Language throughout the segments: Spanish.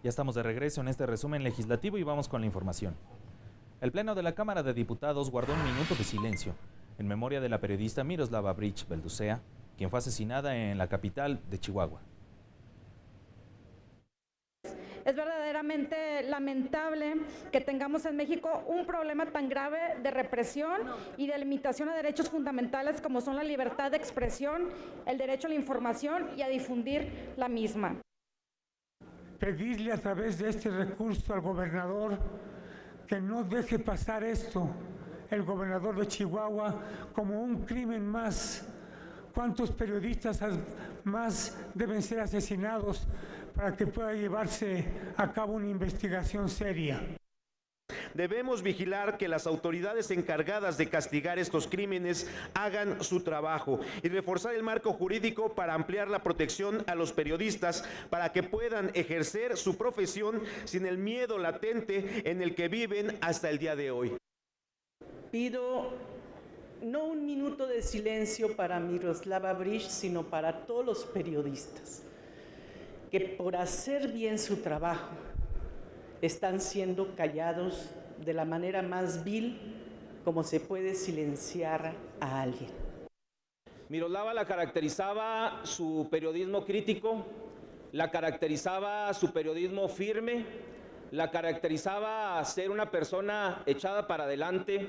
Ya estamos de regreso en este resumen legislativo y vamos con la información. El Pleno de la Cámara de Diputados guardó un minuto de silencio en memoria de la periodista Miroslava Breach Belducea, quien fue asesinada en la capital de Chihuahua. Es verdaderamente lamentable que tengamos en México un problema tan grave de represión y de limitación a derechos fundamentales como son la libertad de expresión, el derecho a la información y a difundir la misma. Pedirle a través de este recurso al gobernador que no deje pasar esto, el gobernador de Chihuahua, como un crimen más. ¿Cuántos periodistas más deben ser asesinados para que pueda llevarse a cabo una investigación seria? Debemos vigilar que las autoridades encargadas de castigar estos crímenes hagan su trabajo y reforzar el marco jurídico para ampliar la protección a los periodistas para que puedan ejercer su profesión sin el miedo latente en el que viven hasta el día de hoy. Pido no un minuto de silencio para Miroslava Breach, sino para todos los periodistas que por hacer bien su trabajo están siendo callados de la manera más vil como se puede silenciar a alguien. Miroslava la caracterizaba su periodismo crítico, la caracterizaba su periodismo firme, la caracterizaba ser una persona echada para adelante,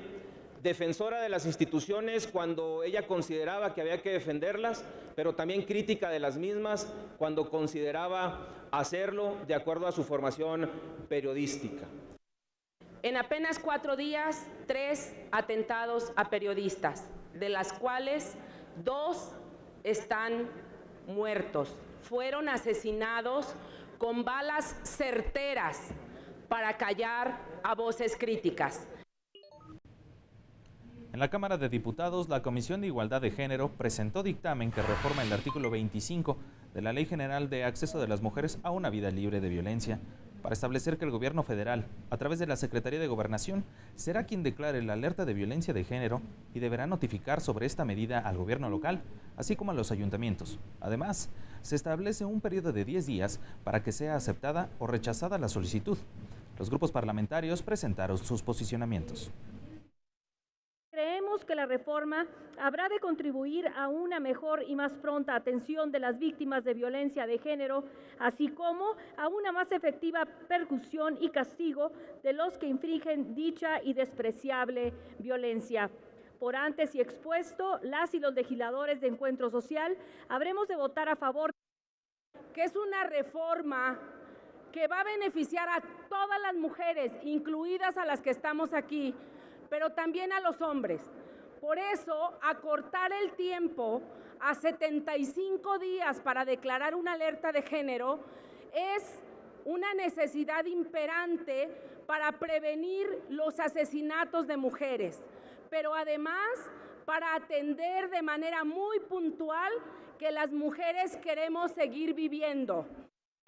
defensora de las instituciones cuando ella consideraba que había que defenderlas, pero también crítica de las mismas cuando consideraba hacerlo de acuerdo a su formación periodística. En apenas 4 días, 3 atentados a periodistas, de las cuales 2 están muertos. Fueron asesinados con balas certeras para callar a voces críticas. En la Cámara de Diputados, la Comisión de Igualdad de Género presentó dictamen que reforma el artículo 25 de la Ley General de Acceso de las Mujeres a una Vida Libre de Violencia, para establecer que el gobierno federal, a través de la Secretaría de Gobernación, será quien declare la alerta de violencia de género y deberá notificar sobre esta medida al gobierno local, así como a los ayuntamientos. Además, se establece un periodo de 10 días para que sea aceptada o rechazada la solicitud. Los grupos parlamentarios presentaron sus posicionamientos. Creemos que la reforma habrá de contribuir a una mejor y más pronta atención de las víctimas de violencia de género, así como a una más efectiva persecución y castigo de los que infringen dicha y despreciable violencia. Por antes y expuesto, las y los legisladores de Encuentro Social habremos de votar a favor. Que es una reforma que va a beneficiar a todas las mujeres, incluidas a las que estamos aquí, pero también a los hombres. Por eso, acortar el tiempo a 75 días para declarar una alerta de género es una necesidad imperante para prevenir los asesinatos de mujeres, pero además para atender de manera muy puntual que las mujeres queremos seguir viviendo.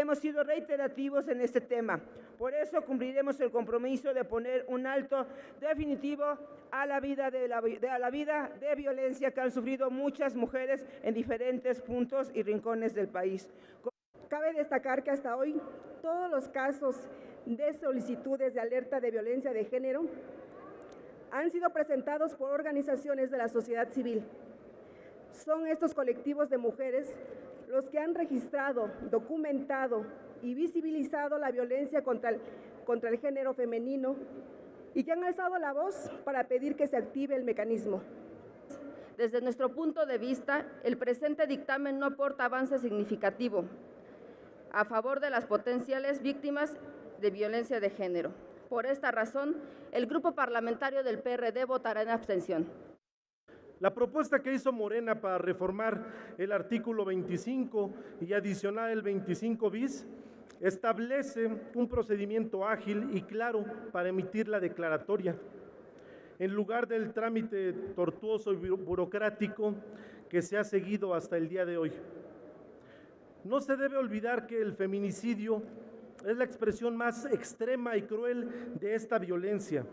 Hemos sido reiterativos en este tema, por eso cumpliremos el compromiso de poner un alto definitivo a la vida de violencia que han sufrido muchas mujeres en diferentes puntos y rincones del país. Cabe destacar que hasta hoy todos los casos de solicitudes de alerta de violencia de género han sido presentados por organizaciones de la sociedad civil. Son estos colectivos de mujeres los que han registrado, documentado y visibilizado la violencia contra el género femenino y que han alzado la voz para pedir que se active el mecanismo. Desde nuestro punto de vista, el presente dictamen no aporta avance significativo a favor de las potenciales víctimas de violencia de género. Por esta razón, el Grupo Parlamentario del PRD votará en abstención. La propuesta que hizo Morena para reformar el artículo 25 y adicionar el 25 bis establece un procedimiento ágil y claro para emitir la declaratoria, en lugar del trámite tortuoso y burocrático que se ha seguido hasta el día de hoy. No se debe olvidar que el feminicidio es la expresión más extrema y cruel de esta violencia.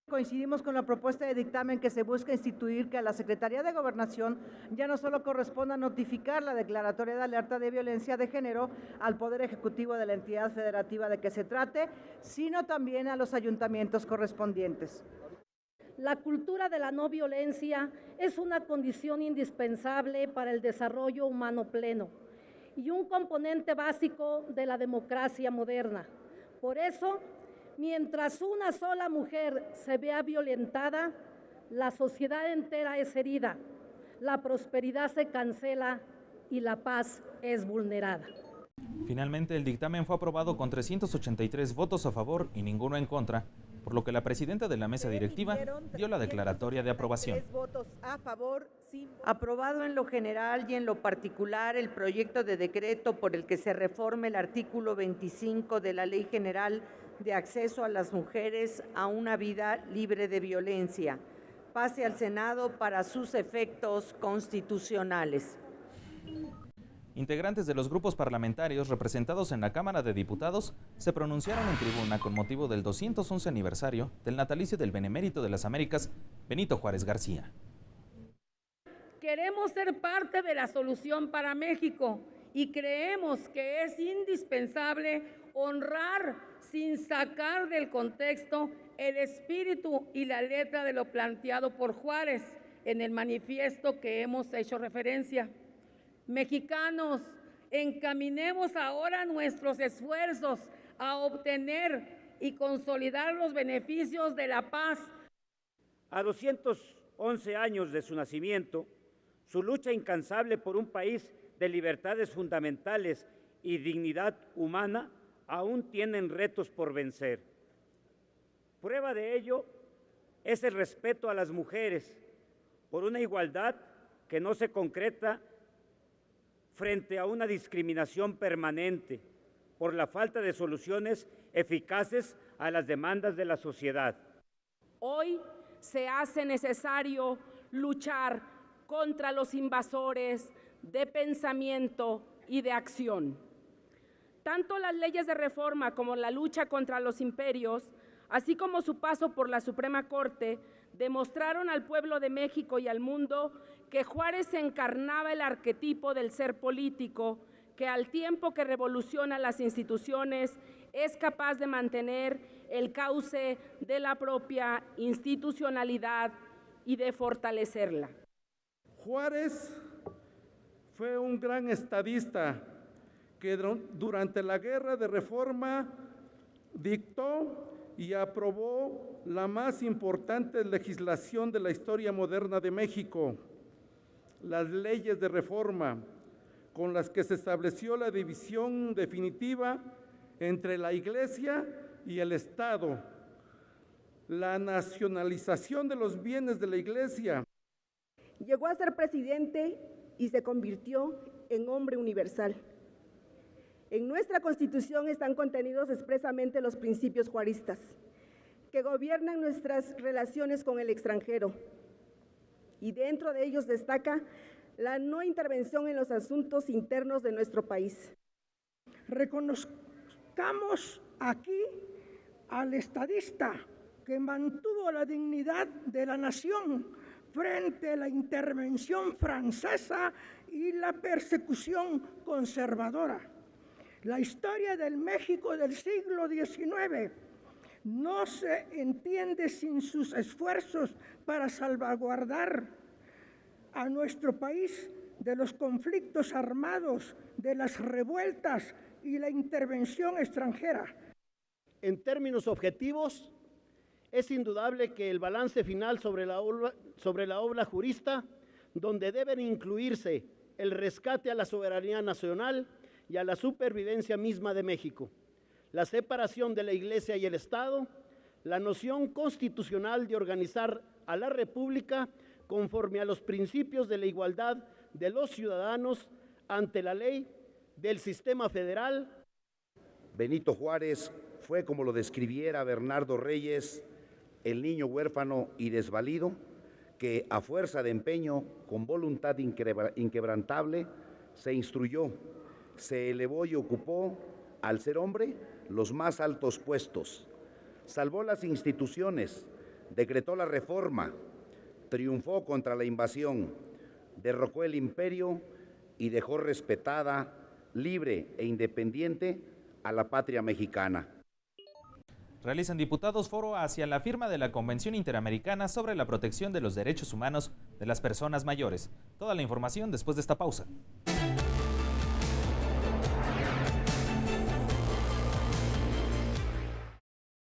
Coincidimos con la propuesta de dictamen que se busca instituir que a la Secretaría de Gobernación ya no solo corresponda notificar la declaratoria de alerta de violencia de género al Poder Ejecutivo de la entidad federativa de que se trate, sino también a los ayuntamientos correspondientes. La cultura de la no violencia es una condición indispensable para el desarrollo humano pleno y un componente básico de la democracia moderna. Por eso, mientras una sola mujer se vea violentada, la sociedad entera es herida, la prosperidad se cancela y la paz es vulnerada. Finalmente, el dictamen fue aprobado con 383 votos a favor y ninguno en contra, por lo que la presidenta de la mesa directiva dio la declaratoria de aprobación. Aprobado en lo general y en lo particular el proyecto de decreto por el que se reforma el artículo 25 de la Ley General de Acceso a las Mujeres a una Vida Libre de Violencia. Pase al Senado para sus efectos constitucionales. Integrantes de los grupos parlamentarios representados en la Cámara de Diputados se pronunciaron en tribuna con motivo del 211 aniversario del natalicio del Benemérito de las Américas, Benito Juárez García. Queremos ser parte de la solución para México y creemos que es indispensable honrar sin sacar del contexto el espíritu y la letra de lo planteado por Juárez en el manifiesto que hemos hecho referencia. Mexicanos, encaminemos ahora nuestros esfuerzos a obtener y consolidar los beneficios de la paz. A 211 años de su nacimiento, su lucha incansable por un país de libertades fundamentales y dignidad humana aún tienen retos por vencer. Prueba de ello es el respeto a las mujeres por una igualdad que no se concreta frente a una discriminación permanente por la falta de soluciones eficaces a las demandas de la sociedad. Hoy se hace necesario luchar contra los invasores de pensamiento y de acción. Tanto las leyes de reforma como la lucha contra los imperios, así como su paso por la Suprema Corte, demostraron al pueblo de México y al mundo que Juárez encarnaba el arquetipo del ser político, que al tiempo que revoluciona las instituciones, es capaz de mantener el cauce de la propia institucionalidad y de fortalecerla. Juárez fue un gran estadista que durante la Guerra de Reforma dictó y aprobó la más importante legislación de la historia moderna de México, las leyes de reforma, con las que se estableció la división definitiva entre la Iglesia y el Estado, la nacionalización de los bienes de la Iglesia. Llegó a ser presidente y se convirtió en hombre universal. En nuestra Constitución están contenidos expresamente los principios juaristas que gobiernan nuestras relaciones con el extranjero, y dentro de ellos destaca la no intervención en los asuntos internos de nuestro país. Reconozcamos aquí al estadista que mantuvo la dignidad de la nación frente a la intervención francesa y la persecución conservadora. La historia del México del siglo XIX no se entiende sin sus esfuerzos para salvaguardar a nuestro país de los conflictos armados, de las revueltas y la intervención extranjera. En términos objetivos, es indudable que el balance final sobre la obra jurista, donde deben incluirse el rescate a la soberanía nacional y a la supervivencia misma de México, la separación de la Iglesia y el Estado, la noción constitucional de organizar a la República conforme a los principios de la igualdad de los ciudadanos ante la ley, del sistema federal. Benito Juárez fue, como lo describiera Bernardo Reyes, el niño huérfano y desvalido que a fuerza de empeño, con voluntad inquebrantable, se instruyó, se elevó y ocupó, al ser hombre, los más altos puestos. Salvó las instituciones, decretó la reforma, triunfó contra la invasión, derrocó el imperio y dejó respetada, libre e independiente a la patria mexicana. Realizan diputados foro hacia la firma de la Convención Interamericana sobre la protección de los derechos humanos de las personas mayores. Toda la información después de esta pausa.